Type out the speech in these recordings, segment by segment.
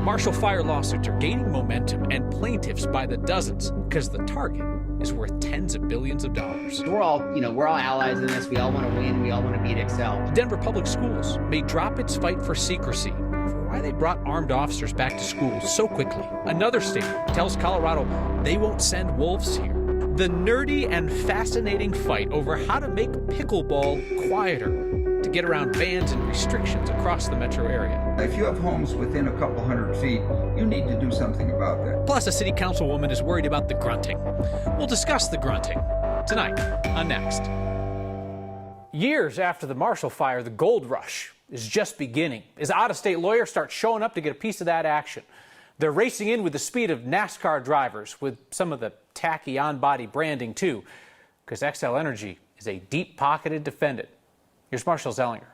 Marshall Fire lawsuits are gaining momentum and plaintiffs by the dozens because the target is worth tens of billions of dollars. We're all allies in this. We all want to win. We all want to beat Xcel. Denver Public Schools may drop its fight for secrecy over why they brought armed officers back to school so quickly. Another state tells Colorado they won't send wolves here. The nerdy and fascinating fight over how to make pickleball quieter to get around bans and restrictions across the metro area. If you have homes within a couple hundred feet, you need to do something about that. Plus, a city councilwoman is worried about the grunting. We'll discuss the grunting tonight on Next. Years after the Marshall fire, the gold rush is just beginning as out-of-state lawyers start showing up to get a piece of that action. They're racing in with the speed of NASCAR drivers, with some of the tacky on-body branding too, because Xcel Energy is a deep-pocketed defendant. Here's Marshall Zellinger.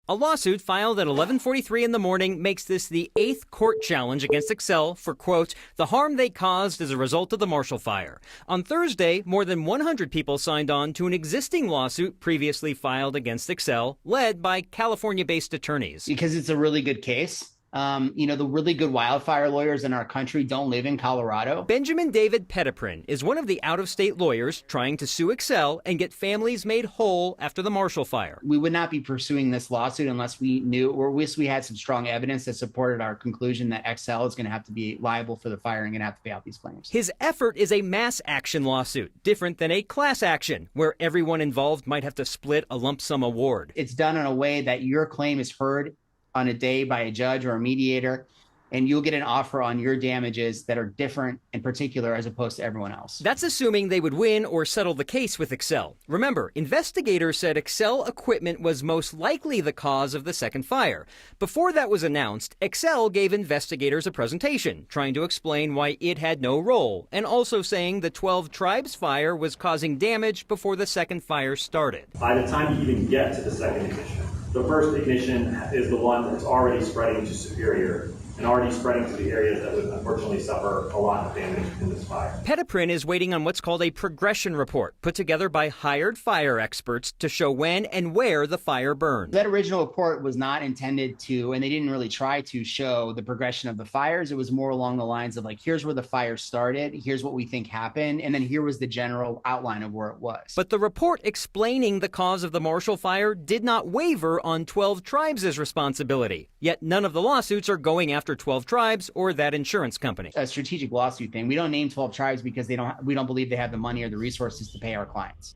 A lawsuit filed at 11:43 in the morning makes this the 8th court challenge against Xcel for, quote, the harm they caused as a result of the Marshall fire. On Thursday, more than 100 people signed on to an existing lawsuit previously filed against Xcel, led by California-based attorneys. Because it's a really good case. The really good wildfire lawyers in our country don't live in Colorado. Benjamin David Petiprin is one of the out-of-state lawyers trying to sue Xcel and get families made whole after the Marshall fire. We would not be pursuing this lawsuit unless we knew or wish we had some strong evidence that supported our conclusion that Xcel is going to have to be liable for the fire and going to have to pay out these claims. His effort is a mass action lawsuit, different than a class action, where everyone involved might have to split a lump sum award. It's done in a way that your claim is heard on a day by a judge or a mediator, and you'll get an offer on your damages that are different and particular as opposed to everyone else. That's assuming they would win or settle the case with Xcel. Remember, investigators said Xcel equipment was most likely the cause of the second fire. Before that was announced, Xcel gave investigators a presentation trying to explain why it had no role, and also saying the 12 Tribes fire was causing damage before the second fire started. By the time you even get to the second ignition, the first ignition is the one that's already spreading to Superior and already spreading to the areas that would unfortunately suffer a lot of damage in this fire. Petiprin is waiting on what's called a progression report put together by hired fire experts to show when and where the fire burned. That original report was not intended to, and they didn't really try to show the progression of the fires. It was more along the lines of like, here's where the fire started, here's what we think happened, and then here was the general outline of where it was. But the report explaining the cause of the Marshall fire did not waver on 12 Tribes' responsibility. Yet none of the lawsuits are going after 12 Tribes or that insurance company. A strategic lawsuit thing. We don't name 12 Tribes because we don't believe they have the money or the resources to pay our clients.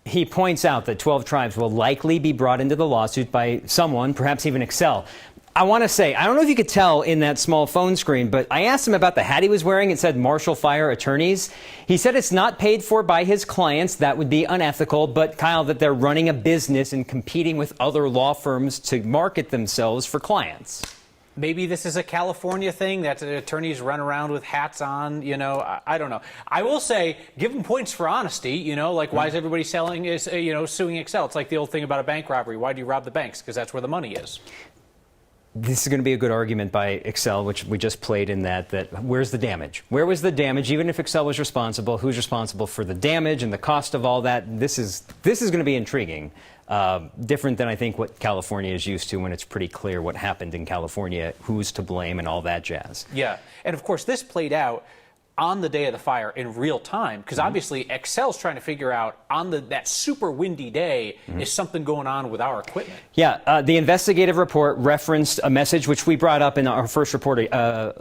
He points out that 12 Tribes will likely be brought into the lawsuit by someone, perhaps even Xcel. I want to say, I don't know if you could tell in that small phone screen, but I asked him about the hat he was wearing. It said Marshall Fire Attorneys. He said it's not paid for by his clients. That would be unethical. But, Kyle, that they're running a business and competing with other law firms to market themselves for clients. Maybe this is a California thing that attorneys run around with hats on, I don't know. I will say, give them points for honesty, like why is everybody suing Xcel? It's like the old thing about a bank robbery. Why do you rob the banks? Because that's where the money is. This is going to be a good argument by Xcel, which we just played in that where's the damage? Where was the damage? Even if Xcel was responsible, who's responsible for the damage and the cost of all that? This is going to be intriguing. Different than I think what California is used to when it's pretty clear what happened in California, who's to blame and all that jazz. Yeah. And of course, this played out on the day of the fire in real time, because obviously Xcel's trying to figure out on that super windy day, is something going on with our equipment? Yeah, the investigative report referenced a message which we brought up in our first report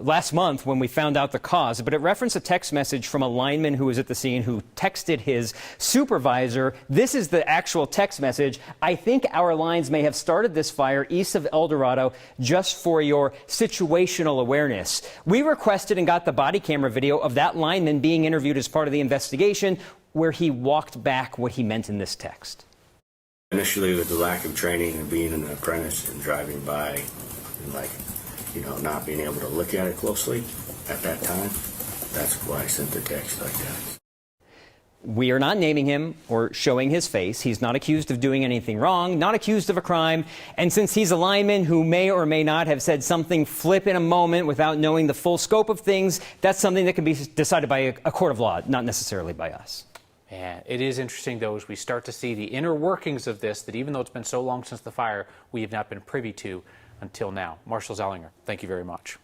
last month when we found out the cause, but it referenced a text message from a lineman who was at the scene who texted his supervisor. This is the actual text message. I think our lines may have started this fire east of El Dorado just for your situational awareness. We requested and got the body camera video of that lineman being interviewed as part of the investigation, where he walked back what he meant in this text. Initially, with the lack of training and being an apprentice and driving by and not being able to look at it closely at that time, that's why I sent the text like that. We are not naming him or showing his face. He's not accused of doing anything wrong, not accused of a crime. And since he's a lineman who may or may not have said something flip in a moment without knowing the full scope of things, that's something that can be decided by a court of law, not necessarily by us. Yeah, it is interesting, though, as we start to see the inner workings of this, that even though it's been so long since the fire, we have not been privy to until now. Marshall Zellinger, thank you very much.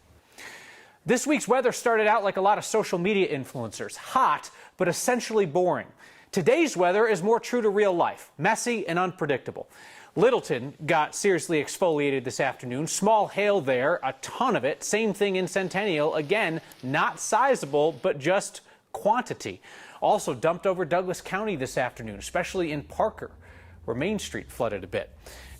This week's weather started out like a lot of social media influencers, hot, but essentially boring. Today's weather is more true to real life, messy and unpredictable. Littleton got seriously exfoliated this afternoon. Small hail there, a ton of it. Same thing in Centennial. Again, not sizable, but just quantity. Also dumped over Douglas County this afternoon, especially in Parker, where Main Street flooded a bit.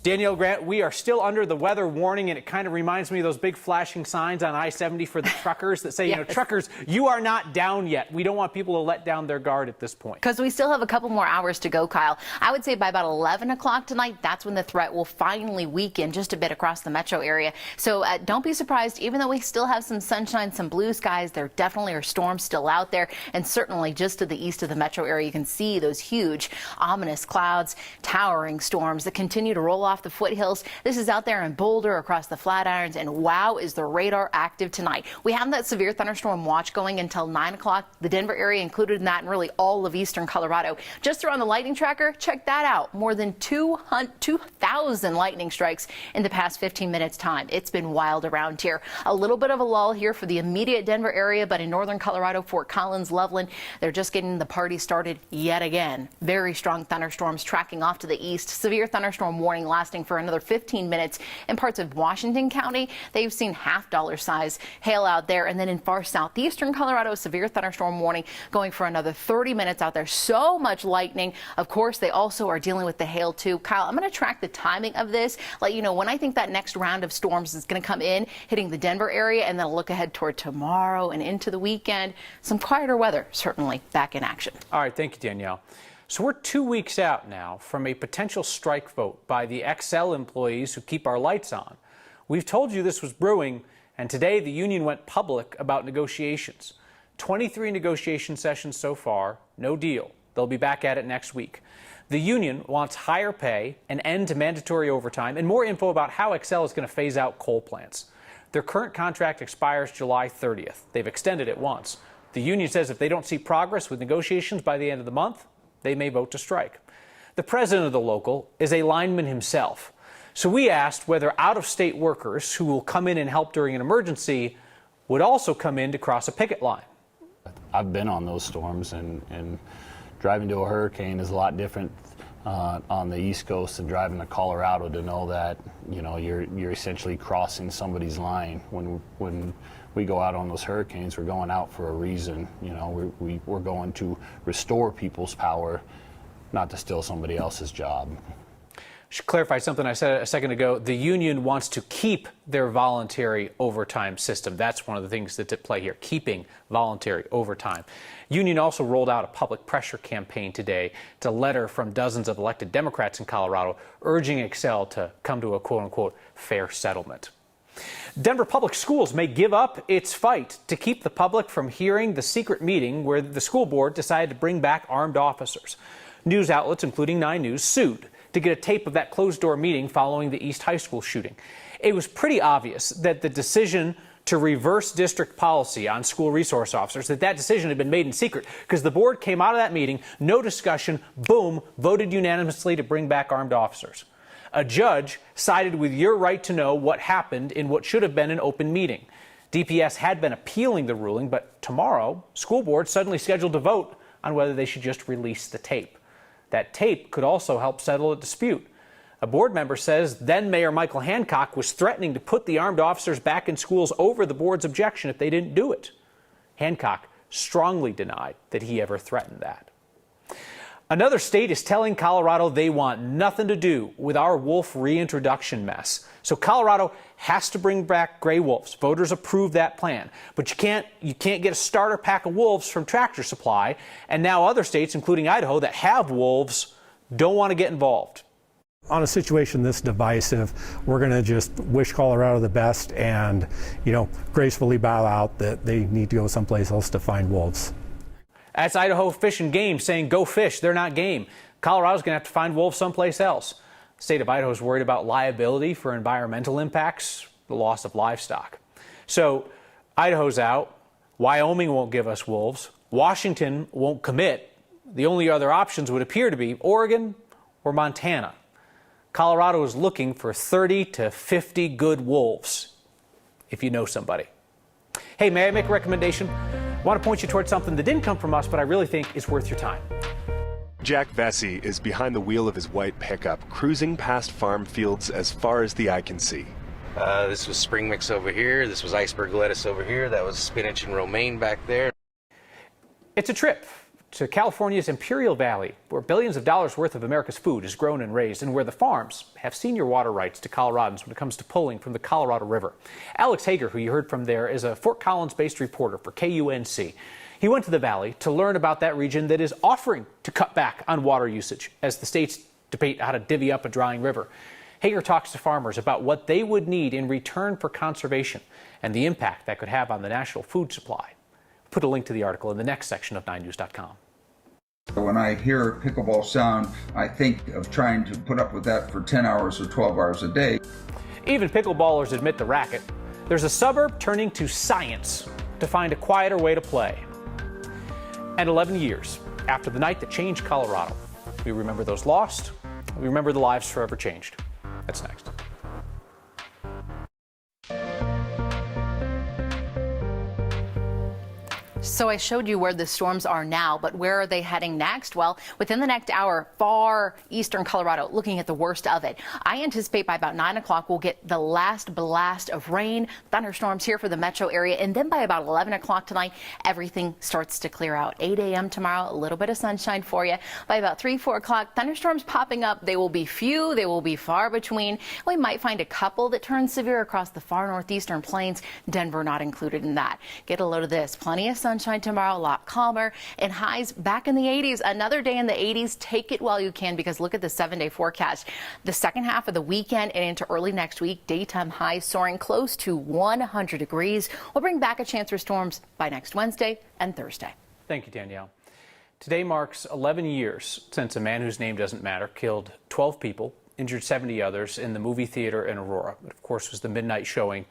Danielle Grant, we are still under the weather warning, and it kind of reminds me of those big flashing signs on I-70 for the truckers that say, yes, you know, truckers, you are not down yet. We don't want people to let down their guard at this point. Because we still have a couple more hours to go, Kyle. I would say by about 11 o'clock tonight, that's when the threat will finally weaken just a bit across the metro area. So don't be surprised, even though we still have some sunshine, some blue skies, there definitely are storms still out there. And certainly just to the east of the metro area, you can see those huge, ominous clouds, towering storms that continue to roll off the foothills. This is out there in Boulder, across the Flatirons, and wow, is the radar active tonight. We have that severe thunderstorm watch going until 9 o'clock. The Denver area included in that, and really all of eastern Colorado. Just around the lightning tracker, check that out. More than 2,000 lightning strikes in the past 15 minutes time. It's been wild around here. A little bit of a lull here for the immediate Denver area, but in northern Colorado, Fort Collins, Loveland, they're just getting the party started yet again. Very strong thunderstorms tracking off to the east. Severe thunderstorm warning lasting for another 15 minutes in parts of Washington County. They've seen half-dollar size hail out there. And then in far southeastern Colorado, severe thunderstorm warning going for another 30 minutes out there. So much lightning. Of course, they also are dealing with the hail too. Kyle, I'm going to track the timing of this, let you know when I think that next round of storms is going to come in, hitting the Denver area, and then I'll look ahead toward tomorrow and into the weekend. Some quieter weather certainly back in action. All right, thank you, Danielle. So we're 2 weeks out now from a potential strike vote by the Xcel employees who keep our lights on. We've told you this was brewing, and today the union went public about negotiations. 23 negotiation sessions so far, no deal. They'll be back at it next week. The union wants higher pay, an end to mandatory overtime, and more info about how Xcel is going to phase out coal plants. Their current contract expires July 30th. They've extended it once. The union says if they don't see progress with negotiations by the end of the month, they may vote to strike. The president of the local is a lineman himself. So we asked whether out-of-state workers who will come in and help during an emergency would also come in to cross a picket line. I've been on those storms, and driving to a hurricane is a lot different on the East Coast than driving to Colorado, to know that, you know, you're essentially crossing somebody's line. When we go out on those hurricanes, we're going out for a reason. You know, we're going to restore people's power, not to steal somebody else's job. I should clarify something I said a second ago. The union wants to keep their voluntary overtime system. That's one of the things that's at play here, keeping voluntary overtime. Union also rolled out a public pressure campaign today. It's a letter from dozens of elected Democrats in Colorado urging Xcel to come to a quote-unquote fair settlement. Denver Public Schools may give up its fight to keep the public from hearing the secret meeting where the school board decided to bring back armed officers. News outlets, including 9 News, sued to get a tape of that closed-door meeting following the East High School shooting. It was pretty obvious that the decision to reverse district policy on school resource officers, that decision had been made in secret, because the board came out of that meeting, no discussion, boom, voted unanimously to bring back armed officers. A judge sided with your right to know what happened in what should have been an open meeting. DPS had been appealing the ruling, but tomorrow, school board suddenly scheduled to vote on whether they should just release the tape. That tape could also help settle a dispute. A board member says then Mayor Michael Hancock was threatening to put the armed officers back in schools over the board's objection if they didn't do it. Hancock strongly denied that he ever threatened that. Another state is telling Colorado they want nothing to do with our wolf reintroduction mess. So Colorado has to bring back gray wolves. Voters approved that plan. But you can't get a starter pack of wolves from Tractor Supply. And now other states, including Idaho, that have wolves don't want to get involved. On a situation this divisive, we're going to just wish Colorado the best and, gracefully bow out that they need to go someplace else to find wolves. That's Idaho Fish and Game saying go fish, they're not game. Colorado's going to have to find wolves someplace else. The state of Idaho is worried about liability for environmental impacts, the loss of livestock. So Idaho's out. Wyoming won't give us wolves. Washington won't commit. The only other options would appear to be Oregon or Montana. Colorado is looking for 30 to 50 good wolves, if you know somebody. Hey, may I make a recommendation? I want to point you towards something that didn't come from us, but I really think is worth your time. Jack Vesey is behind the wheel of his white pickup, cruising past farm fields as far as the eye can see. This was spring mix over here. This was iceberg lettuce over here. That was spinach and romaine back there. It's a trip to California's Imperial Valley, where billions of dollars worth of America's food is grown and raised, and where the farms have senior water rights to Coloradans when it comes to pulling from the Colorado River. Alex Hager, who you heard from there, is a Fort Collins-based reporter for KUNC. He went to the valley to learn about that region that is offering to cut back on water usage as the states debate how to divvy up a drying river. Hager talks to farmers about what they would need in return for conservation and the impact that could have on the national food supply. Put a link to the article in the next section of 9news.com. When I hear pickleball sound, I think of trying to put up with that for 10 hours or 12 hours a day. Even pickleballers admit the racket. There's a suburb turning to science to find a quieter way to play. And 11 years after the night that changed Colorado, we remember those lost, we remember the lives forever changed. That's next. So I showed you where the storms are now, but where are they heading next? Well, within the next hour, far eastern Colorado, looking at the worst of it. I anticipate by about 9 o'clock, we'll get the last blast of rain, thunderstorms here for the metro area. And then by about 11 o'clock tonight, everything starts to clear out. 8 a.m. tomorrow, a little bit of sunshine for you. By about 3, 4 o'clock, thunderstorms popping up. They will be few. They will be far between. We might find a couple that turn severe across the far northeastern plains. Denver not included in that. Get a load of this. Plenty of sunshine tomorrow, a lot calmer, and highs back in the 80s. Another day in the 80s. Take it while you can, because look at the 7-day forecast. The second half of the weekend and into early next week, daytime highs soaring close to 100 degrees. We'll bring back a chance for storms by next Wednesday and Thursday. Thank you, Danielle. Today marks 11 years since a man whose name doesn't matter killed 12 people, injured 70 others in the movie theater in Aurora. It, of course, was the midnight showing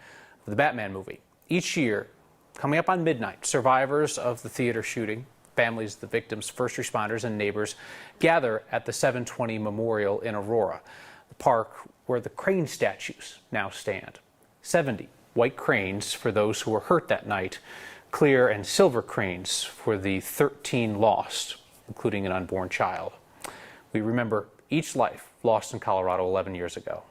of the Batman movie. Each year, coming up on midnight, survivors of the theater shooting, families of the victims, first responders, and neighbors gather at the 720 Memorial in Aurora, the park where the crane statues now stand. 70 white cranes for those who were hurt that night, clear and silver cranes for the 13 lost, including an unborn child. We remember each life lost in Colorado 11 years ago.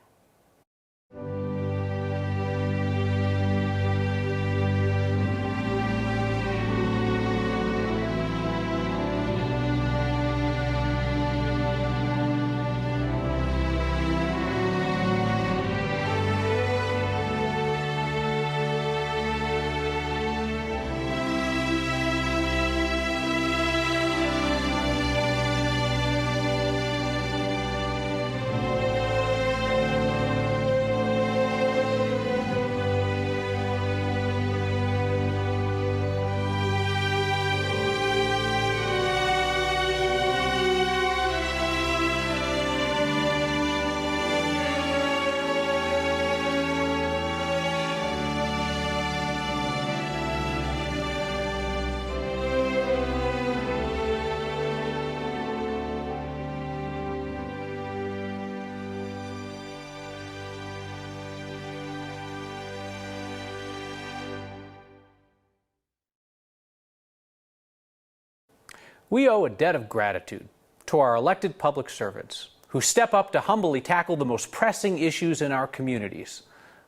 We owe a debt of gratitude to our elected public servants who step up to humbly tackle the most pressing issues in our communities,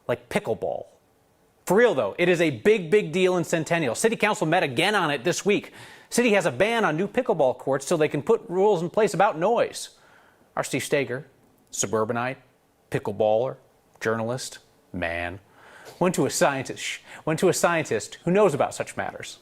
like pickleball. For real, though, it is a big, big deal in Centennial. City Council met again on it this week. City has a ban on new pickleball courts so they can put rules in place about noise. Our Steve Steger, suburbanite, pickleballer, journalist, man, went to a scientist who knows about such matters.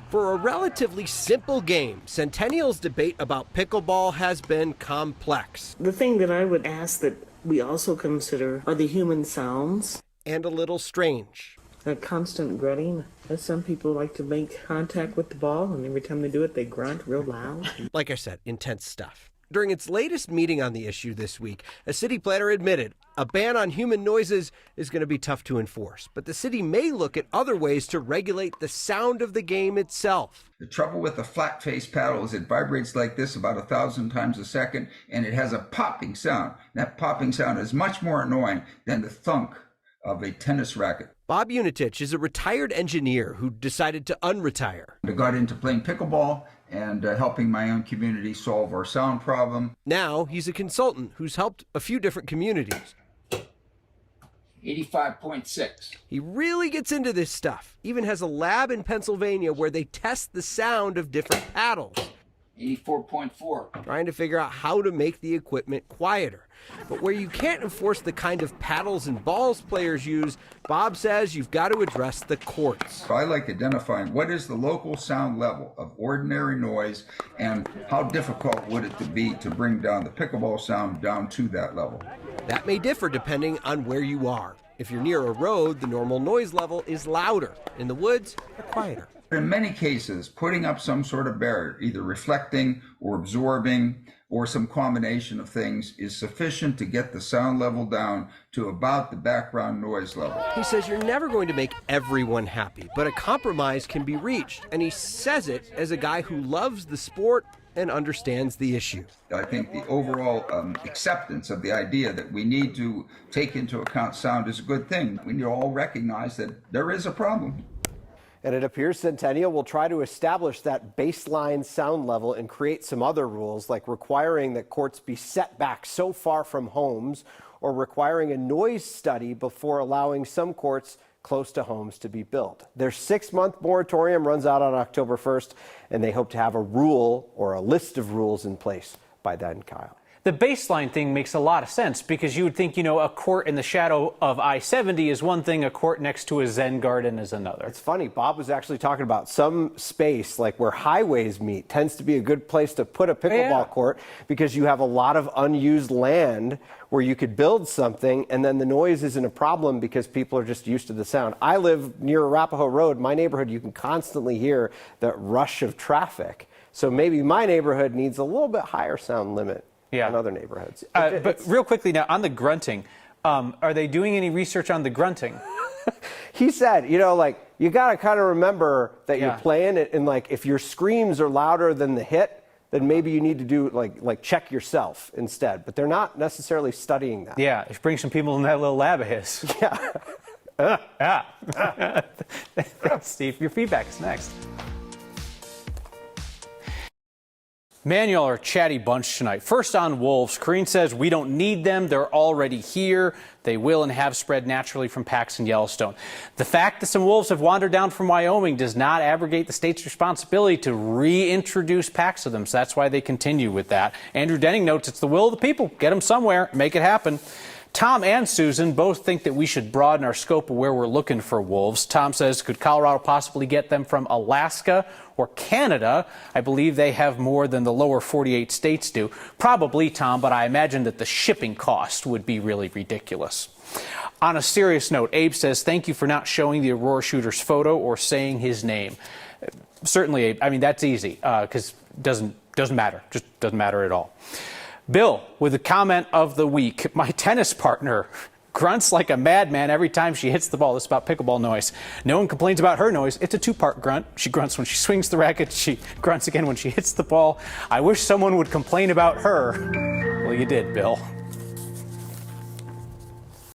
For a relatively simple game, Centennial's debate about pickleball has been complex. The thing that I would ask that we also consider are the human sounds. And a little strange. That constant grunting. Some people like to make contact with the ball, and every time they do it, they grunt real loud. Like I said, intense stuff. During its latest meeting on the issue this week, a city planner admitted a ban on human noises is going to be tough to enforce, but the city may look at other ways to regulate the sound of the game itself. The trouble with a flat face paddle is it vibrates like this about 1,000 times a second, and it has a popping sound. That popping sound is much more annoying than the thunk of a tennis racket. Bob Unitich is a retired engineer who decided to unretire. I got into playing pickleball and helping my own community solve our sound problem. Now he's a consultant who's helped a few different communities. 85.6. He really gets into this stuff. Even has a lab in Pennsylvania where they test the sound of different paddles. 84.4. Trying to figure out how to make the equipment quieter. But where you can't enforce the kind of paddles and balls players use, Bob says you've got to address the courts. So I like identifying what is the local sound level of ordinary noise and how difficult would it be to bring down the pickleball sound down to that level. That may differ depending on where you are. If you're near a road, the normal noise level is louder. In the woods, quieter. In many cases, putting up some sort of barrier, either reflecting or absorbing or some combination of things, is sufficient to get the sound level down to about the background noise level. He says you're never going to make everyone happy, but a compromise can be reached. And he says it as a guy who loves the sport and understands the issue. I think the overall acceptance of the idea that we need to take into account sound is a good thing. We need to all recognize that there is a problem. And it appears Centennial will try to establish that baseline sound level and create some other rules, like requiring that courts be set back so far from homes or requiring a noise study before allowing some courts close to homes to be built. Their 6-month moratorium runs out on October 1st, and they hope to have a rule or a list of rules in place by then, Kyle. The baseline thing makes a lot of sense because you would think, a court in the shadow of I-70 is one thing, a court next to a Zen garden is another. It's funny, Bob was actually talking about some space like where highways meet tends to be a good place to put a pickleball court because you have a lot of unused land where you could build something and then the noise isn't a problem because people are just used to the sound. I live near Arapahoe Road. My neighborhood, you can constantly hear that rush of traffic. So maybe my neighborhood needs a little bit higher sound limit. In other neighborhoods. But real quickly now, on the grunting, are they doing any research on the grunting? He said, you got to kind of remember that you're playing it, and if your screams are louder than the hit, then maybe you need to do like check yourself instead. But they're not necessarily studying that. Yeah, bring some people in that little lab of his. Yeah. Thanks, Steve. Your feedback is next. Man, y'all are a chatty bunch tonight. First on wolves, Corrine says we don't need them. They're already here. They will and have spread naturally from packs in Yellowstone. The fact that some wolves have wandered down from Wyoming does not abrogate the state's responsibility to reintroduce packs of them. So that's why they continue with that. Andrew Denning notes it's the will of the people. Get them somewhere. Make it happen. Tom and Susan both think that we should broaden our scope of where we're looking for wolves. Tom says, could Colorado possibly get them from Alaska or Canada? I believe they have more than the lower 48 states do. Probably, Tom, but I imagine that the shipping cost would be really ridiculous. On a serious note, Abe says, thank you for not showing the Aurora shooter's photo or saying his name. Certainly, Abe, I mean, that's easy because it doesn't matter. Just doesn't matter at all. Bill, with the comment of the week, my tennis partner grunts like a madman every time she hits the ball. This is about pickleball noise. No one complains about her noise. It's a two-part grunt. She grunts when she swings the racket. She grunts again when she hits the ball. I wish someone would complain about her. Well, you did, Bill.